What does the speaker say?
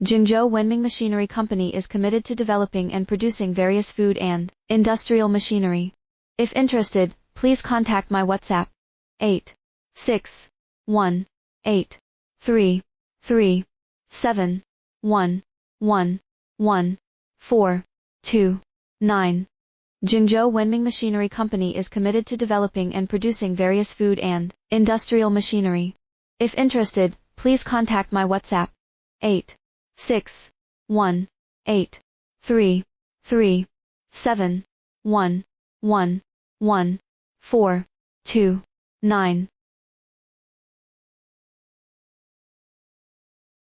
Zhengzhou Wenming Machinery Company is committed to developing and producing various food and industrial machinery. If interested, please contact my WhatsApp 8618337111429. Zhengzhou Wenming Machinery Company is committed to developing and producing various food and industrial machinery. If interested, please contact my WhatsApp 8618337111429.